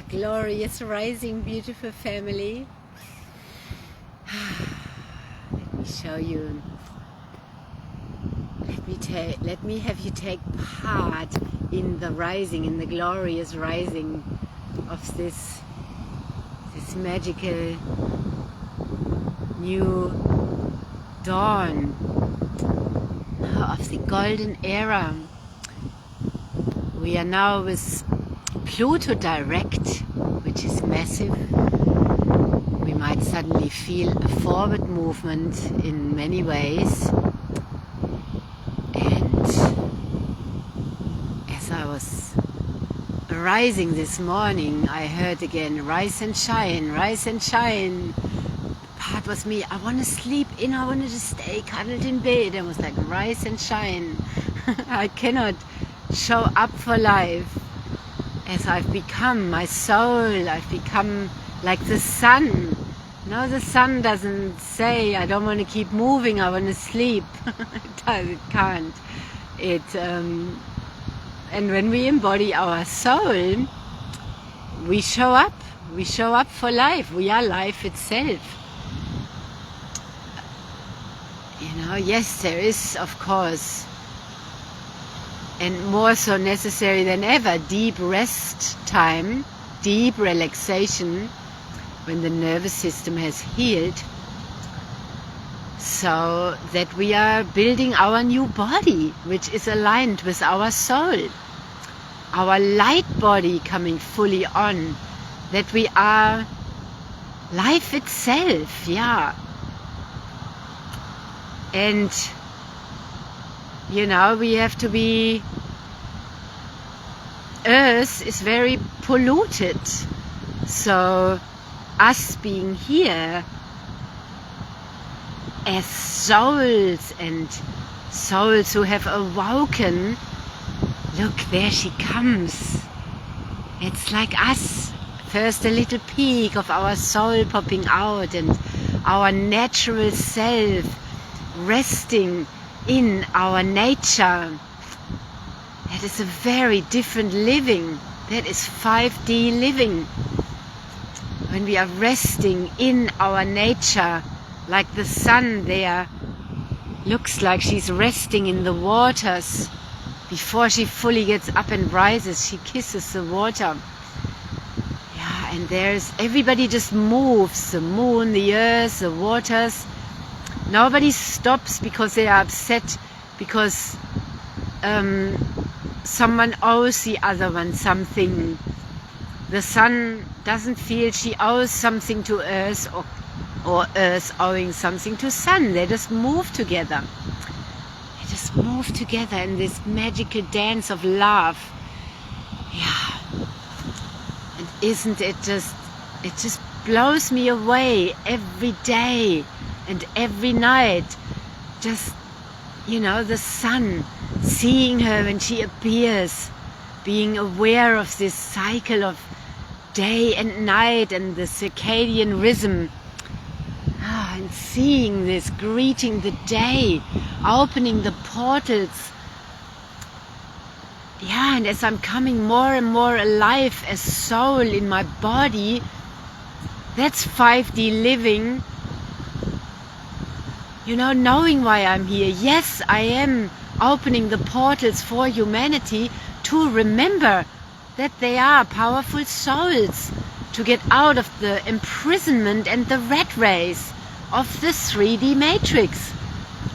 Glorious rising, beautiful family. Let me show you. Let me have you take part in the rising, in the glorious rising of this magical new dawn of the golden era. We are now with Pluto direct, which is massive. We might suddenly feel a forward movement in many ways. And as I was rising this morning, I heard again, rise and shine, rise and shine. Part was me, I want to sleep in, I want to just stay cuddled in bed. I was like, rise and shine. I cannot show up for life as I've become my soul. I've become like the sun. No, the sun doesn't say, I don't want to keep moving, I want to sleep. It can't. And when we embody our soul, we show up. We show up for life. We are life itself. You know, yes, there is, of course, and more so necessary than ever, deep rest time, deep relaxation when the nervous system has healed, so that we are building our new body, which is aligned with our soul, our light body coming fully on, that we are life itself, yeah. And you know, we have to be, Earth is very polluted, so us being here as souls and souls who have awoken, look, there she comes. It's like us, first a little peek of our soul popping out and our natural self resting in our nature. That is a very different living. That is 5D living. When we are resting in our nature, like the sun there looks like she's resting in the waters. Before she fully gets up and rises, she kisses the water. Yeah, and there's, everybody just moves, the moon, the earth, the waters. Nobody stops because they are upset because someone owes the other one something. The sun doesn't feel she owes something to Earth or Earth owing something to sun. They just move together. They just move together in this magical dance of love. Yeah. And isn't it just blows me away every day and every night. Just, you know, the sun, seeing her when she appears, being aware of this cycle of day and night and the circadian rhythm, and seeing this, greeting the day, opening the portals. Yeah, and as I'm coming more and more alive as soul in my body, that's 5D living. You know, knowing why I'm here. Yes, I am opening the portals for humanity to remember that they are powerful souls, to get out of the imprisonment and the rat race of the 3D matrix,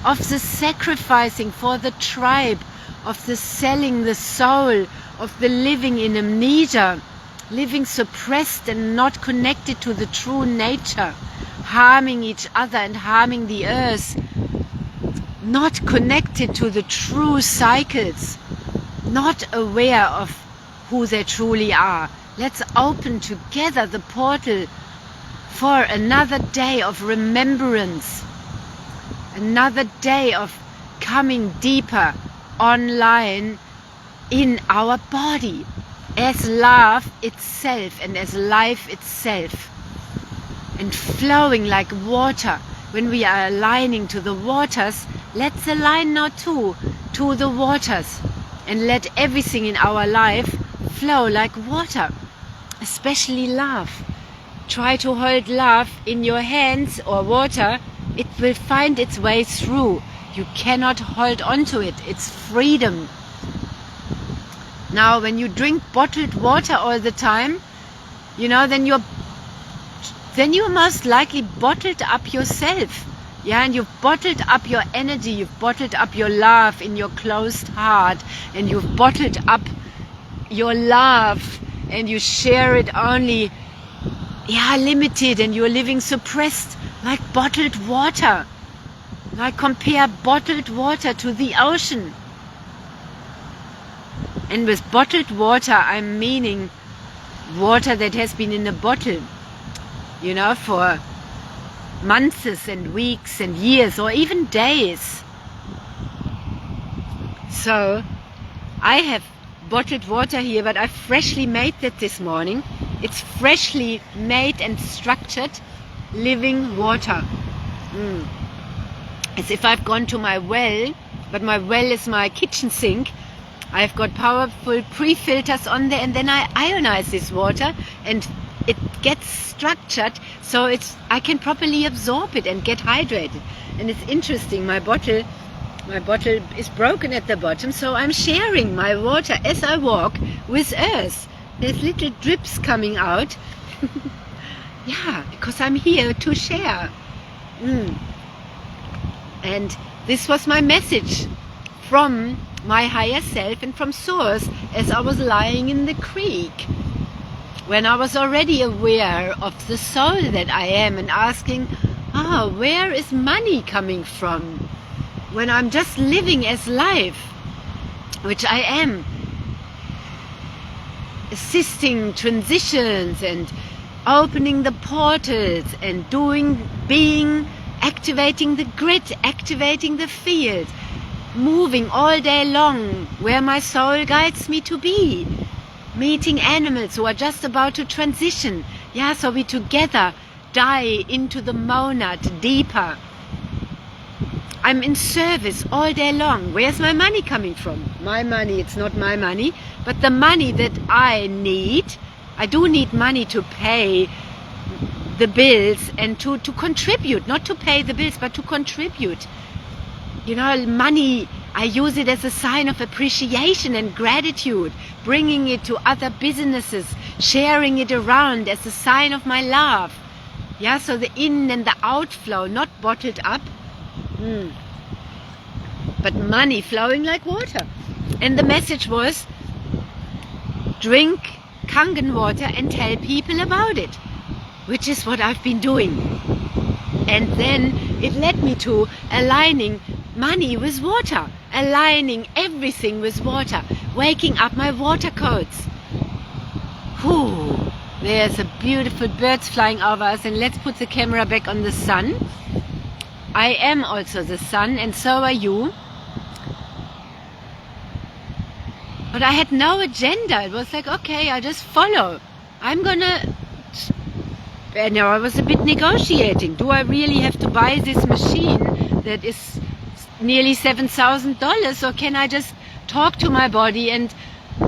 of the sacrificing for the tribe, of the selling the soul, of the living in amnesia, living suppressed and not connected to the true nature, harming each other and harming the earth, not connected to the true cycles, not aware of who they truly are. Let's open together the portal for another day of remembrance, another day of coming deeper online in our body as love itself and as life itself, and flowing like water. When we are aligning to the waters, let's align now too to the waters and let everything in our life flow like water. especially love. Try to hold love in your hands or water. It will find its way through. You cannot hold on to it. It's freedom. Now, when you drink bottled water all the time, you know, then you're most likely bottled up yourself. Yeah, and you've bottled up your energy, you've bottled up your love in your closed heart, and you've bottled up your love, and you share it only, limited, and you're living suppressed like bottled water. Like compare bottled water to the ocean. And with bottled water, I'm meaning water that has been in a bottle, you know, for months and weeks and years or even days. So I have bottled water here, but I freshly made that this morning. It's freshly made and structured living water. As if I've gone to my well, but my well is my kitchen sink. I've got powerful pre-filters on there, and then I ionize this water, and it gets structured so I can properly absorb it and get hydrated. And it's interesting, my bottle is broken at the bottom, so I'm sharing my water as I walk with earth. There's little drips coming out. Yeah, because I'm here to share. And this was my message from my higher self and from Source as I was lying in the creek, when I was already aware of the soul that I am and asking, where is money coming from? When I'm just living as life, which I am, assisting transitions and opening the portals and being, activating the grid, activating the field, moving all day long where my soul guides me to be, meeting animals who are just about to transition. Yeah, so we together die into the monad deeper. I'm in service all day long. Where's my money coming from? My money, it's not my money, but the money that I need. I do need money to pay the bills and to contribute, not to pay the bills, but to contribute. You know, money, I use it as a sign of appreciation and gratitude, bringing it to other businesses, sharing it around as a sign of my love. Yeah, so the in and the outflow, not bottled up, but money flowing like water. And the message was, drink Kangen water and tell people about it, which is what I've been doing. And then it led me to aligning money with water, aligning everything with water, waking up my water codes. There's a beautiful birds flying over us, and let's put the camera back on the sun. I am also the sun, and so are you. But I had no agenda. It was like, okay, I just follow. And I was a bit negotiating. Do I really have to buy this machine that is nearly $7,000, or can I just talk to my body and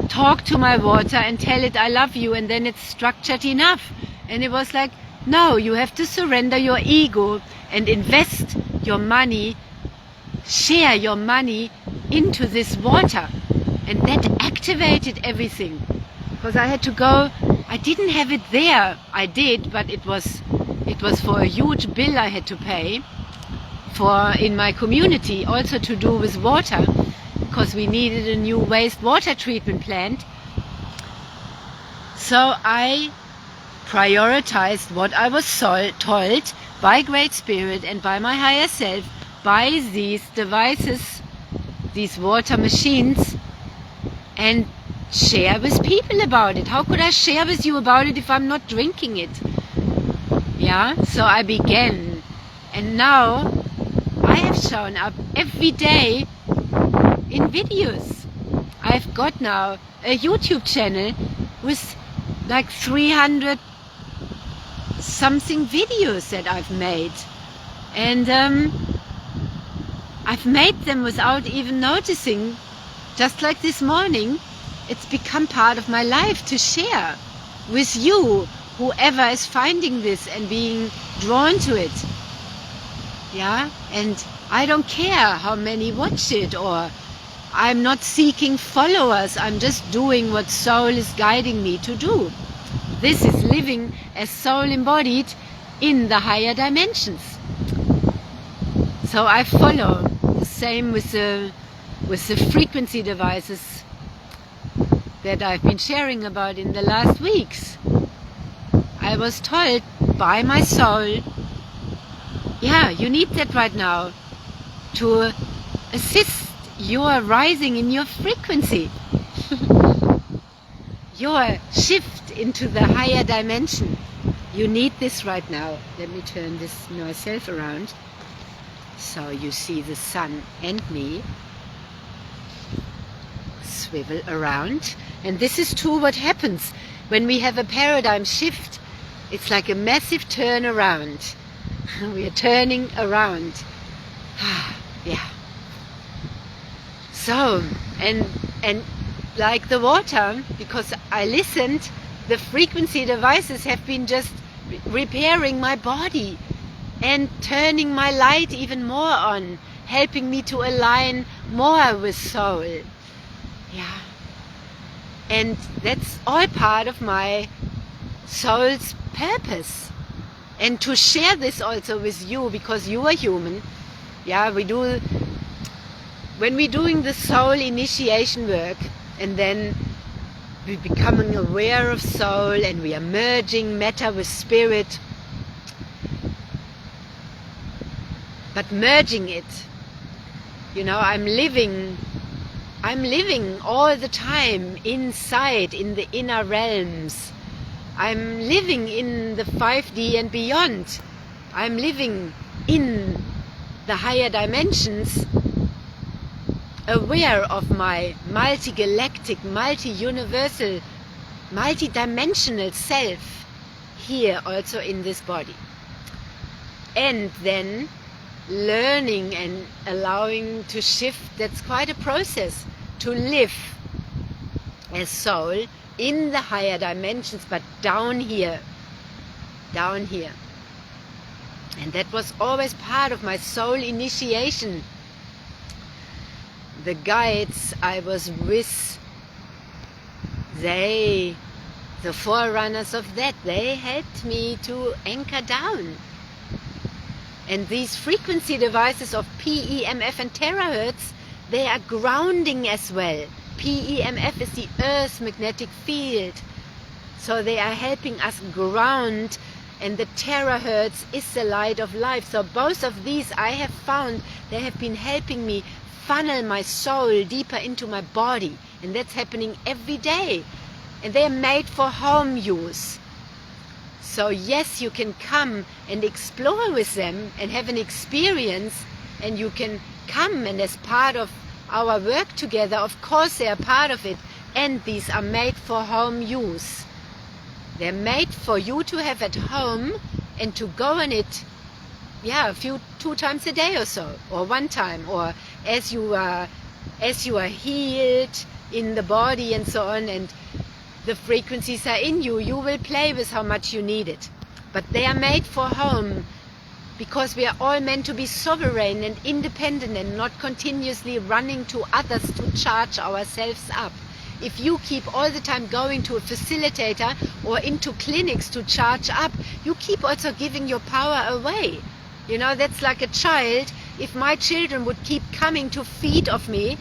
talk to my water and tell it I love you, and then it's structured enough? And it was like, no, you have to surrender your ego and invest your money, share your money into this water. And that activated everything, because I had to go. I didn't have it there. I did, but it was for a huge bill I had to pay for in my community, also to do with water, because we needed a new wastewater treatment plant. So I prioritized what I was told by Great Spirit and by my higher self, by these devices, these water machines, and share with people about it. How could I share with you about it if I'm not drinking it? Yeah, so I began, and now I have shown up every day in videos. I've got now a YouTube channel with like 300 something videos that I've made, and I've made them without even noticing. Just like this morning, it's become part of my life to share. with you, whoever is finding this and being drawn to it. Yeah, and I don't care how many watch it, or I'm not seeking followers. I'm just doing what soul is guiding me to do. This is living as soul embodied in the higher dimensions. So I follow. The same with the frequency devices that I've been sharing about in the last weeks. I was told by my soul, yeah, you need that right now to assist your rising in your frequency, your shift into the higher dimension. You need this right now. Let me turn this myself around so you see the sun and me swivel around. And this is true what happens when we have a paradigm shift. It's like a massive turn around. We are turning around. Yeah. So, and like the water, because I listened, the frequency devices have been just repairing my body and turning my light even more on, helping me to align more with soul. Yeah. And that's all part of my soul's purpose. And to share this also with you, because you are human. Yeah, when we're doing the soul initiation work, and then we're becoming aware of soul, and we are merging matter with spirit, but merging it, I'm living all the time inside, in the inner realms. I'm living in the 5D and beyond. I'm living in the higher dimensions, aware of my multi-galactic, multi-universal, multi-dimensional self here also in this body. And then learning and allowing to shift, that's quite a process to live as soul in the higher dimensions, but down here. And that was always part of my soul initiation. The guides I was with, the forerunners of that, they helped me to anchor down. And these frequency devices of PEMF and terahertz, they are grounding as well. PEMF is the Earth's magnetic field. So they are helping us ground, and the terahertz is the light of life. So both of these I have found, they have been helping me funnel my soul deeper into my body. And that's happening every day. And they are made for home use. So yes, you can come and explore with them and have an experience, and you can come, and as part of our work together, of course they are part of it, and these are made for home use. They're made for you to have at home and to go on it, yeah, 2 times a day or so, or 1 time, or as you are healed in the body and so on, and the frequencies are in you, you will play with how much you need it. But they are made for home, because we are all meant to be sovereign and independent and not continuously running to others to charge ourselves up. If you keep all the time going to a facilitator or into clinics to charge up, you keep also giving your power away. That's like a child. If my children would keep coming to feed off me,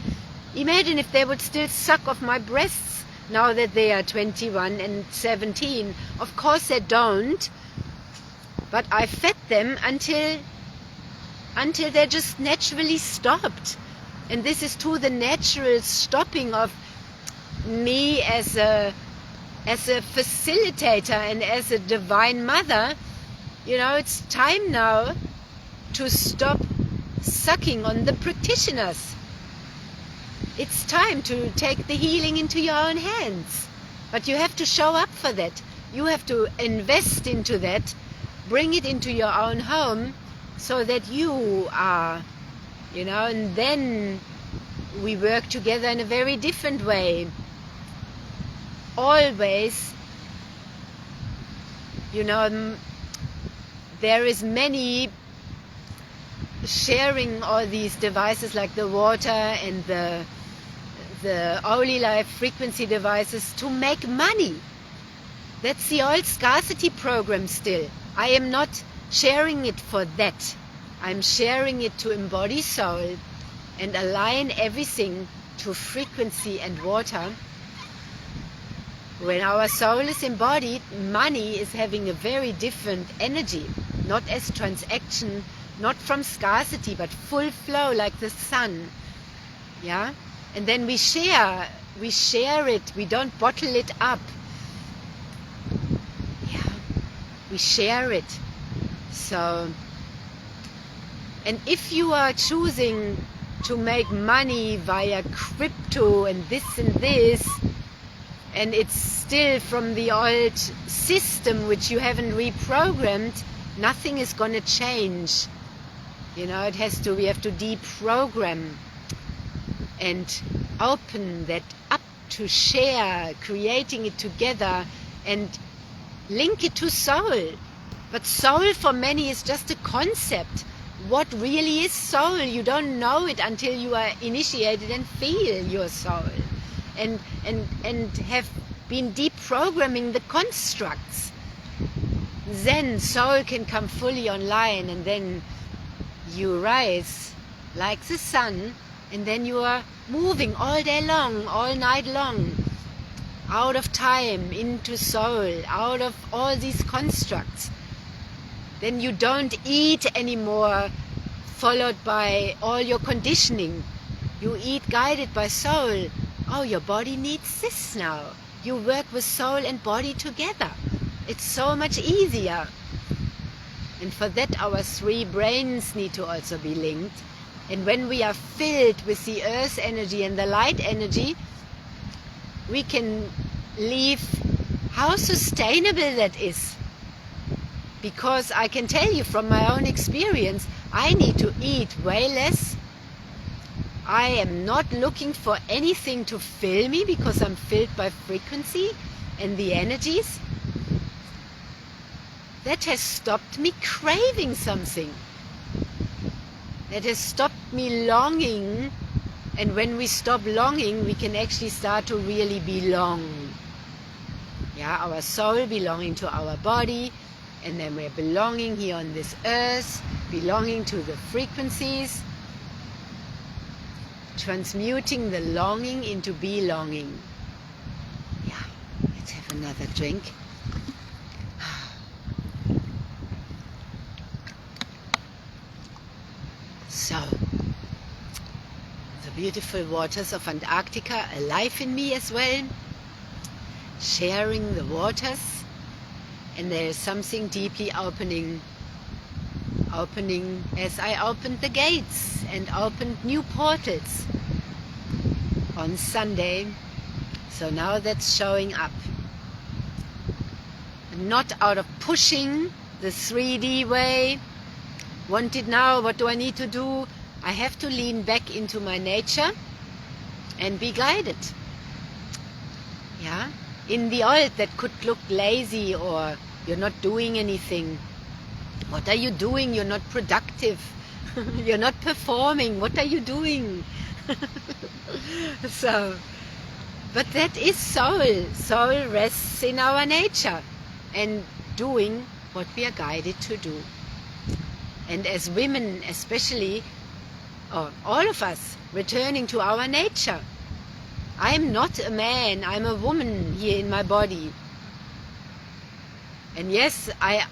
imagine if they would still suck off my breasts now that they are 21 and 17. Of course they don't. But I fed them until they just naturally stopped. And this is to the natural stopping of me as a facilitator and as a divine mother. It's time now to stop sucking on the practitioners. It's time to take the healing into your own hands. But you have to show up for that. You have to invest into that. Bring it into your own home so that you are, and then we work together in a very different way. Always You know, there is many sharing all these devices like the water and the holy life frequency devices to make money. That's the old scarcity program still. I am not sharing it for that. I'm sharing it to embody soul and align everything to frequency and water. When our soul is embodied, money is having a very different energy, not as transaction, not from scarcity, but full flow like the sun. Yeah? And then we share it, we don't bottle it up. Yeah, we share it. So, and if you are choosing to make money via crypto and this, and it's still from the old system which you haven't reprogrammed, nothing is going to change. You know, we have to deprogram and open that up to share, creating it together and link it to soul. But soul for many is just a concept. What really is soul? You don't know it until you are initiated and feel your soul and have been deprogramming the constructs. Then soul can come fully online, and then you rise like the sun, and then you are moving all day long, all night long, out of time, into soul, out of all these constructs. Then you don't eat anymore, followed by all your conditioning. You eat guided by soul. Oh, your body needs this now. You work with soul and body together. It's so much easier. And for that, our three brains need to also be linked. And when we are filled with the earth energy and the light energy, we can live how sustainable that is. Because I can tell you from my own experience, I need to eat way less. I am not looking for anything to fill me because I'm filled by frequency and the energies. That has stopped me craving something. That has stopped me longing. And when we stop longing, we can actually start to really belong. Yeah, our soul belonging to our body, and then we're belonging here on this earth, belonging to the frequencies, transmuting the longing into belonging. Yeah, let's have another drink. So, the beautiful waters of Antarctica alive in me as well, sharing the waters, and there is something deeply opening as I opened the gates and opened new portals on Sunday. So now that's showing up. Not out of pushing the 3D way. Want it now, what do I need to do? I have to lean back into my nature and be guided. Yeah? In the old, that could look lazy, or you're not doing anything. What are you doing? You're not productive. You're not performing. What are you doing? So, but that is soul. Soul rests in our nature and doing what we are guided to do. And as women especially, or all of us, returning to our nature. I am not a man, I'm a woman here in my body. And yes, I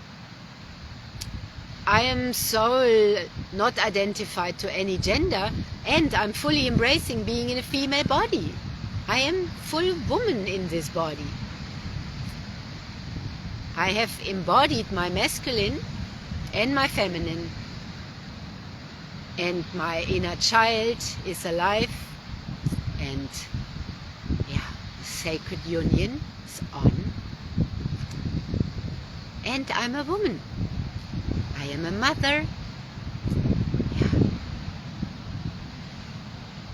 am soul, not identified to any gender, and I'm fully embracing being in a female body. I am full woman in this body. I have embodied my masculine and my feminine, and my inner child is alive, and yeah, the sacred union is on, and I'm a woman. I am a mother.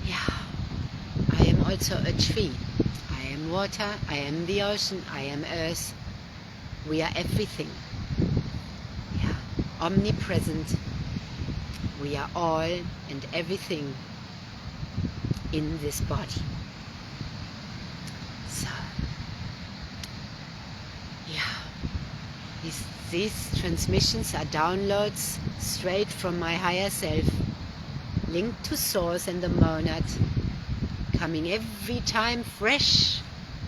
Yeah. I am also a tree. I am water. I am the ocean. I am earth. We are everything. Yeah. Omnipresent. We are all and everything in this body. So, yeah. These transmissions are downloads straight from my higher self, linked to source and the monad, coming every time fresh,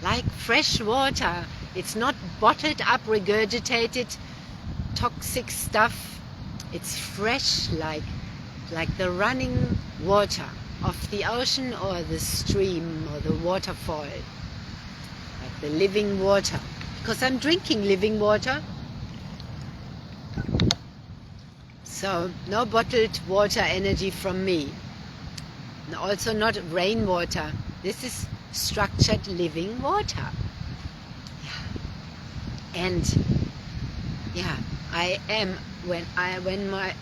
like fresh water. It's not bottled up, regurgitated, toxic stuff. It's fresh, like the running water of the ocean or the stream or the waterfall, like the living water. Because I'm drinking living water. So no bottled water energy from me. And also not rainwater. This is structured living water. Yeah. And yeah, I am when my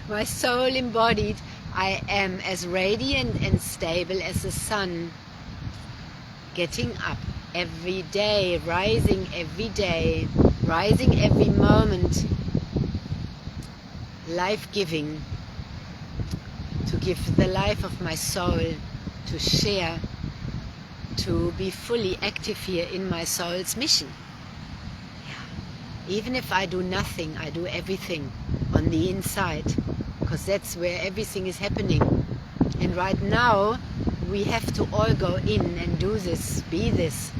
my soul embodied, I am as radiant and stable as the sun, getting up every day, rising every moment, life-giving, to give the life of my soul, to share, to be fully active here in my soul's mission. Yeah. Even if I do nothing, I do everything on the inside, because that's where everything is happening. And right now, we have to all go in and do this, be this.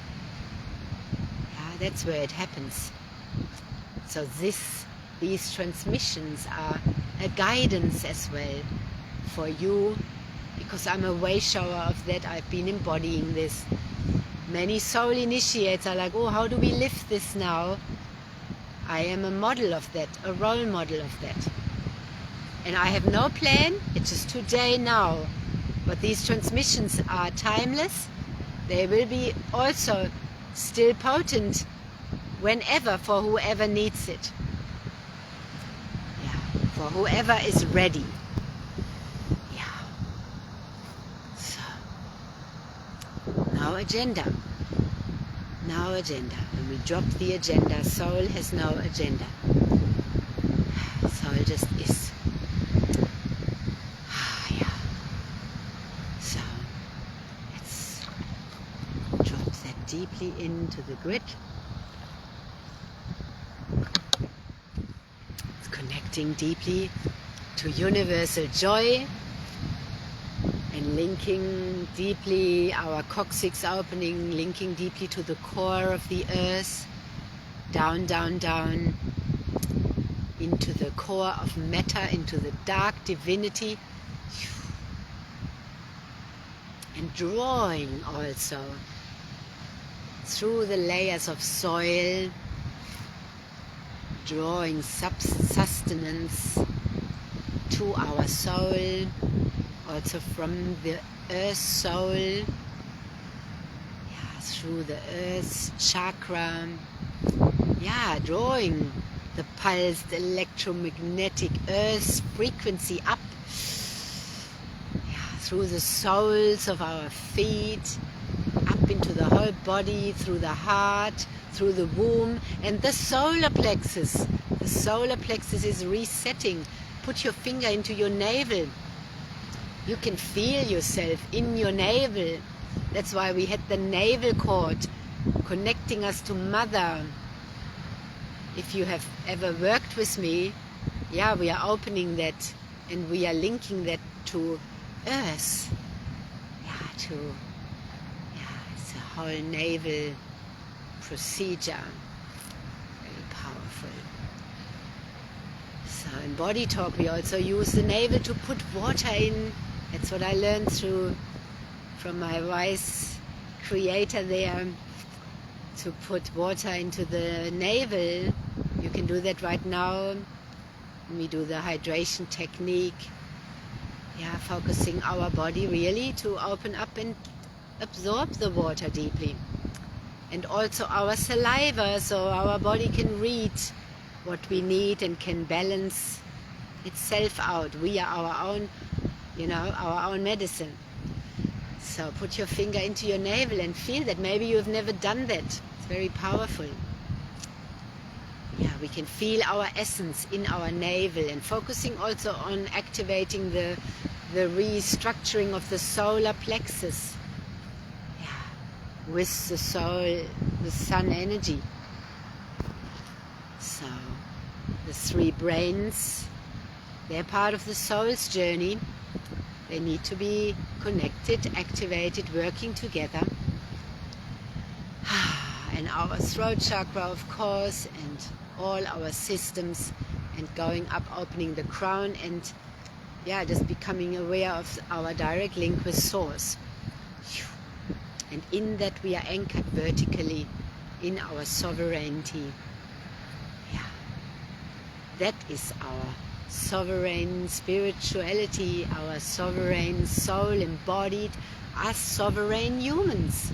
Yeah, that's where it happens. So these transmissions are a guidance as well for you, because I'm a way shower of that. I've been embodying this. Many soul initiates are like, oh, how do we live this now? I am a model of that, a role model of that. And I have no plan, it's just today, now. But these transmissions are timeless. They will be also still potent whenever, for whoever needs it. Yeah, for whoever is ready. Yeah. So, no agenda. No agenda. When we drop the agenda, soul has no agenda. Soul just is. Yeah. So, let's drop that deeply into the grid. It's connecting deeply to universal joy and linking deeply our coccyx opening, linking deeply to the core of the earth, down, down, down, into the core of matter, into the dark divinity, and drawing also through the layers of soil, drawing sustenance to our soul, also from the earth soul, yeah, through the earth chakra, yeah, drawing the pulsed electromagnetic earth frequency up, yeah, through the soles of our feet, up into the whole body, through the heart, through the womb, and the solar plexus. The solar plexus is resetting. Put your finger into your navel. You can feel yourself in your navel. That's why we had the navel cord connecting us to Mother. If you have ever worked with me, yeah, we are opening that and we are linking that to Earth. It's a whole navel procedure. Very powerful. So in body talk we also use the navel to put water in. That's what I learned from my wise creator there, to put water into the navel. You can do that right now. We do the hydration technique. Yeah, focusing our body really to open up and absorb the water deeply. And also our saliva, so our body can read what we need and can balance itself out. We are our own, our own medicine. So put your finger into your navel and feel that. Maybe you've never done that. It's very powerful. we can feel our essence in our navel, and focusing also on activating the restructuring of the solar plexus, with the soul, the sun energy. So the three brains, they're part of the soul's journey. They need to be connected, activated, working together. And our throat chakra, of course, and all our systems, and going up, opening the crown, and just becoming aware of our direct link with Source. And in that we are anchored vertically in our sovereignty. That is our sovereign spirituality, our sovereign soul embodied as sovereign humans.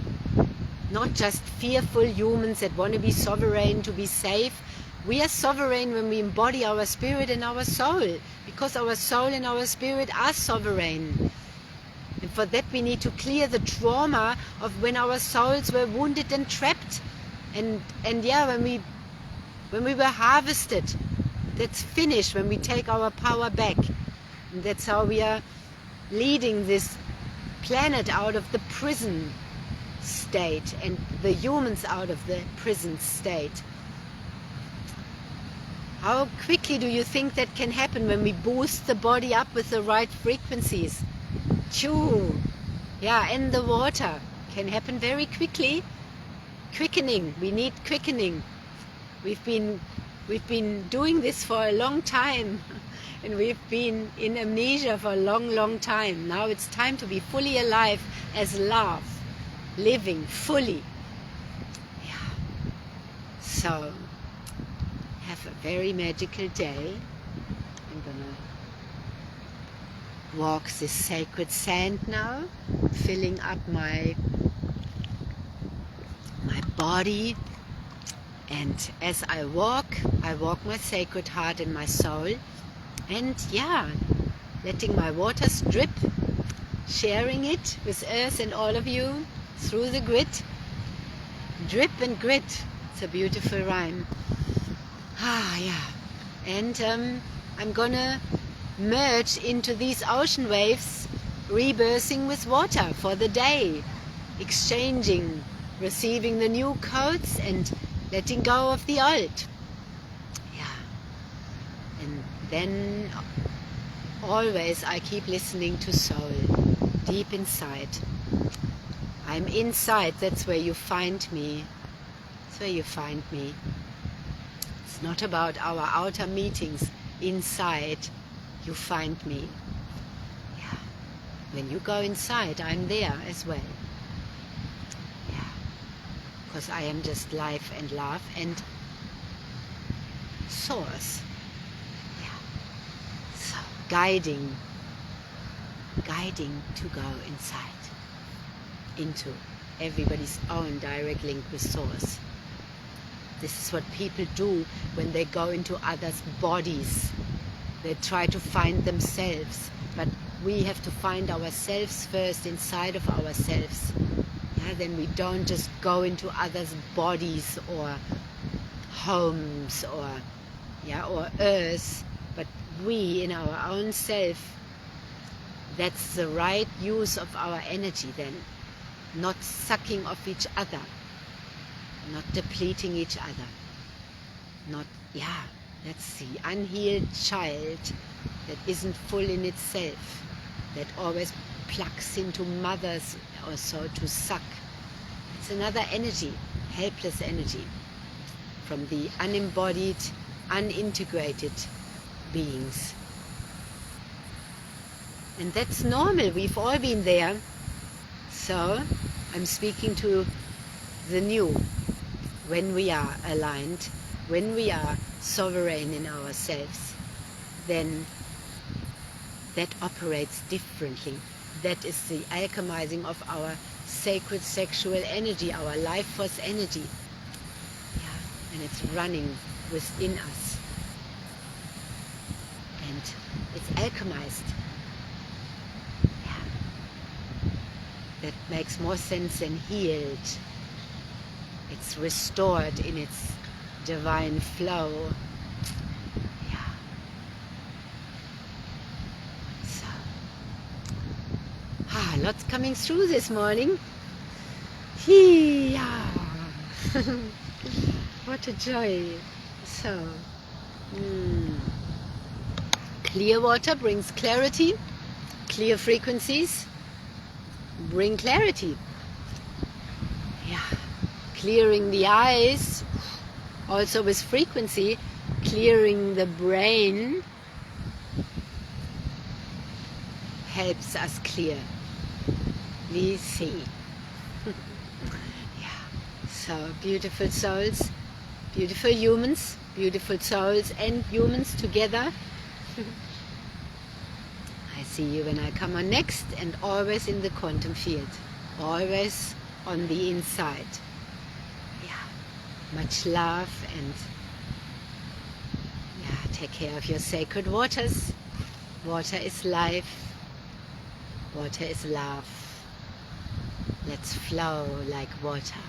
Not just fearful humans that want to be sovereign to be safe. We are sovereign when we embody our spirit and our soul, because our soul and our spirit are sovereign. And for that we need to clear the trauma of when our souls were wounded and trapped. And when we were harvested. That's finished when we take our power back. And that's how we are leading this planet out of the prison state, and the humans out of the prison state. How quickly do you think that can happen when we boost the body up with the right frequencies? And the water can happen very quickly. Quickening, we need quickening. We've been doing this for a long time, and we've been in amnesia for a long, long time. Now it's time to be fully alive as love, living fully. So, have a very magical day. I'm gonna walk this sacred sand now, filling up my body. And as I walk my sacred heart and my soul, and letting my waters drip, sharing it with Earth and all of you through the grit. Drip and grit, it's a beautiful rhyme. And I'm gonna merge into these ocean waves, rebirthing with water for the day, exchanging, receiving the new codes, and letting go of the old. And then always I keep listening to soul, deep inside. I'm inside, that's where you find me. That's where you find me. It's not about our outer meetings. Inside, you find me. When you go inside, I'm there as well. Because I am just life and love and Source. So guiding to go inside, into everybody's own direct link with Source. This is what people do when they go into others' bodies. They try to find themselves, but we have to find ourselves first, inside of ourselves. Then we don't just go into others' bodies or homes or earth, but we in our own self. That's the right use of our energy then. Not sucking off each other, not depleting each other, that's the unhealed child that isn't full in itself, that always plucks into mothers or so to suck. It's another energy, helpless energy, from the unembodied, unintegrated beings. And that's normal, we've all been there. So I'm speaking to the new, when we are aligned, when we are sovereign in ourselves, then that operates differently. That is the alchemizing of our sacred sexual energy, our life force energy. And it's running within us. And it's alchemized. That makes more sense than healed. It's restored in its divine flow. Yeah. So, lots coming through this morning. Yeah. What a joy. So, clear water brings clarity. Clear frequencies bring clarity. Yeah. Clearing the eyes, also with frequency, clearing the brain helps us clearly see. Yeah. So beautiful souls, beautiful humans, beautiful souls and humans together. I see you when I come on next, and always in the quantum field, always on the inside. Yeah, much love, and yeah, take care of your sacred waters. Water is life. Water is love. Let's flow like water.